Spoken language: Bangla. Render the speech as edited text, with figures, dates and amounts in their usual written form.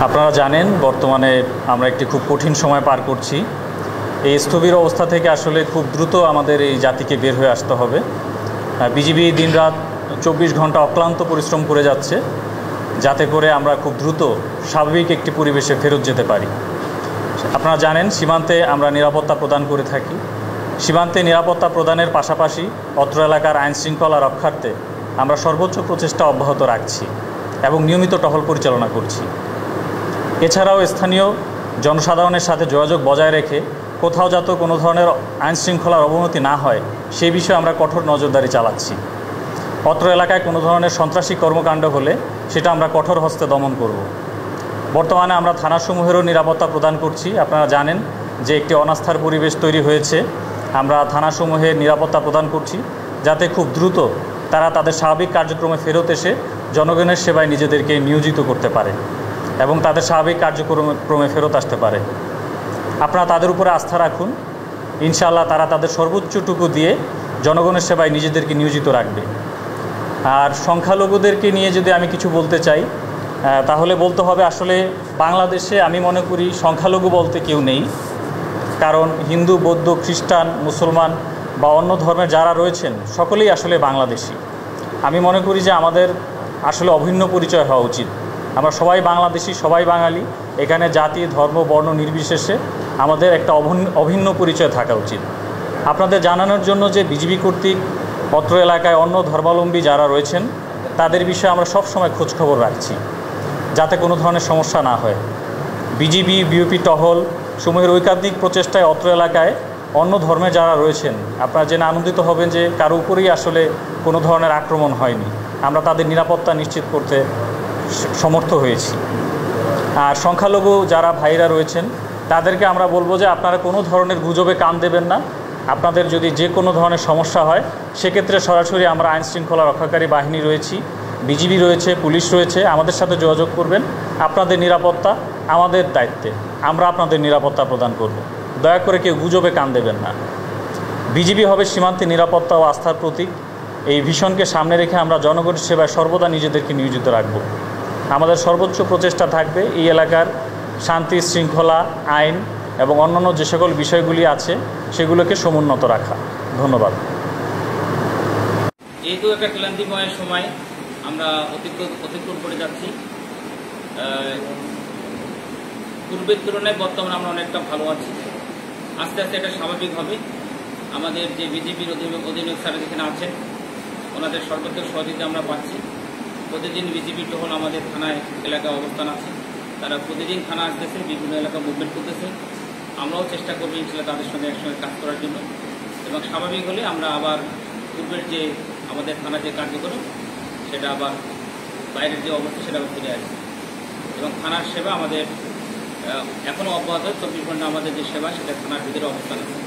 আপনারা জানেন বর্তমানে আমরা একটি খুব কঠিন সময় পার করছি। এই স্থবির অবস্থা থেকে আসলে খুব দ্রুত আমাদের এই জাতিকে বের হয়ে আসতে হবে। বিজিবি দিনরাত 24 ঘন্টা অক্লান্ত পরিশ্রম করে যাচ্ছে, যাতে করে আমরা খুব দ্রুত স্বাভাবিক একটি পরিবেশে ফেরত যেতে পারি। আপনারা জানেন সীমান্তে আমরা নিরাপত্তা প্রদান করে থাকি। সীমান্তে নিরাপত্তা প্রদানের পাশাপাশি অত্র এলাকার আইনশৃঙ্খলা রক্ষার্থে আমরা সর্বোচ্চ প্রচেষ্টা অব্যাহত রাখছি এবং নিয়মিত টহল পরিচালনা করছি। এছাড়াও স্থানীয় জনসাধারণের সাথে যোগাযোগ বজায় রেখে কোথাও যাতে কোনো ধরনের আইনশৃঙ্খলার অবনতি না হয় সেই বিষয়ে আমরা কঠোর নজরদারি চালাচ্ছি। অত্র এলাকায় কোনো ধরনের সন্ত্রাসী কর্মকাণ্ড হলে সেটা আমরা কঠোর হস্তে দমন করব। বর্তমানে আমরা থানাসমূহেরও নিরাপত্তা প্রদান করছি। আপনারা জানেন যে একটি অনাস্থার পরিবেশ তৈরি হয়েছে। আমরা থানাসমূহের নিরাপত্তা প্রদান করছি যাতে খুব দ্রুত তারা তাদের স্বাভাবিক কার্যক্রমে ফেরত এসে জনগণের সেবায় নিজেদেরকে নিয়োজিত করতে পারে এবং তাদের স্বাভাবিক কার্যক্রমে ফেরত আসতে পারে। আপনারা তাদের উপরে আস্থা রাখুন, ইনশাআল্লাহ তারা তাদের সর্বোচ্চটুকু দিয়ে জনগণের সেবায় নিজেদেরকে নিয়োজিত রাখবে। আর সংখ্যালঘুদেরকে নিয়ে যদি আমি কিছু বলতে চাই, তাহলে বলতে হবে আসলে বাংলাদেশে আমি মনে করি সংখ্যালঘু বলতে কেউ নেই। কারণ হিন্দু, বৌদ্ধ, খ্রিস্টান, মুসলমান বা অন্য ধর্মের যারা রয়েছেন সকলেই আসলে বাংলাদেশি। আমি মনে করি যে আমাদের আসলে অভিন্ন পরিচয় হওয়া উচিত। আমরা সবাই বাংলাদেশি, সবাই বাঙালি। এখানে জাতি, ধর্ম, বর্ণ নির্বিশেষে আমাদের একটা অভিন্ন পরিচয় থাকা উচিত। আপনাদের জানানোর জন্য যে বিজিবি কর্তৃক অত্র এলাকায় অন্য ধর্মাবলম্বী যারা রয়েছেন তাদের বিষয়ে আমরা সব সময় খোঁজখবর রাখছি যাতে কোনো ধরনের সমস্যা না হয়। বিজিবি, বিওপি টহল সমূহের ঐকান্তিক প্রচেষ্টায় অত্র এলাকায় অন্য ধর্মে যারা রয়েছেন আপনারা জেনে আনন্দিত হবেন যে কারো উপরেই আসলে কোনো ধরনের আক্রমণ হয়নি। আমরা তাদের নিরাপত্তা নিশ্চিত করতে সমর্থ হয়েছি। আর সংখ্যালঘু যারা ভাইরা রয়েছেন তাদেরকে আমরা বলবো যে আপনারা কোনো ধরনের গুজবে কান দেবেন না। আপনাদের যদি যে কোনো ধরনের সমস্যা হয় সেক্ষেত্রে সরাসরি আমরা আইনশৃঙ্খলা রক্ষাকারী বাহিনী রয়েছি, বিজিবি রয়েছে, পুলিশ রয়েছে, আমাদের সাথে যোগাযোগ করবেন। আপনাদের নিরাপত্তা আমাদের দায়িত্বে, আমরা আপনাদের নিরাপত্তা প্রদান করব। দয়া করে কেউ গুজবে কান দেবেন না। বিজিবি হবে সীমান্তে নিরাপত্তা ও আস্থার প্রতীক। এই ভিশনকে সামনে রেখে আমরা জনগণের সেবায় সর্বদা নিজেদেরকে নিয়োজিত রাখব। আমাদের সর্বোচ্চ প্রচেষ্টা থাকবে এই এলাকার শান্তি, শৃঙ্খলা, আইন এবং অন্যান্য যে সকল বিষয়গুলি আছে সেগুলোকে সমুন্নত রাখা। ধন্যবাদ। যেহেতু একটা ক্লান্তিময় সময় আমরা অতিক্রম করে যাচ্ছি, পূর্বের তুলনায় বর্তমানে আমরা অনেকটা ভালো আছি। আস্তে আস্তে এটা স্বাভাবিক হবে। আমাদের যে বিজেপির অধিনায়ক স্যার যেখানে আছেন ওনাদের সর্বোচ্চ সহযোগিতা আমরা পাচ্ছি। প্রতিদিন বিজেপি টহল আমাদের থানায় এলাকায় অবস্থান আছে। তারা প্রতিদিন থানা আসতেছে, বিভিন্ন এলাকা মুভমেন্ট করতেছে। আমরাও চেষ্টা করবো ইনশাআল্লাহ তাদের সঙ্গে একসঙ্গে কাজ করার জন্য, এবং স্বাভাবিক হলে আমরা আবার পূর্বের যে আমাদের থানা যে কার্যক্রম সেটা আবার বাইরের যে অবস্থা সেটা আবার ফিরে আসবে। এবং থানার সেবা আমাদের এখনও অব্যাহত। 24 ঘন্টা আমাদের যে সেবা সেটা থানার ভিতরে অবস্থান আছে।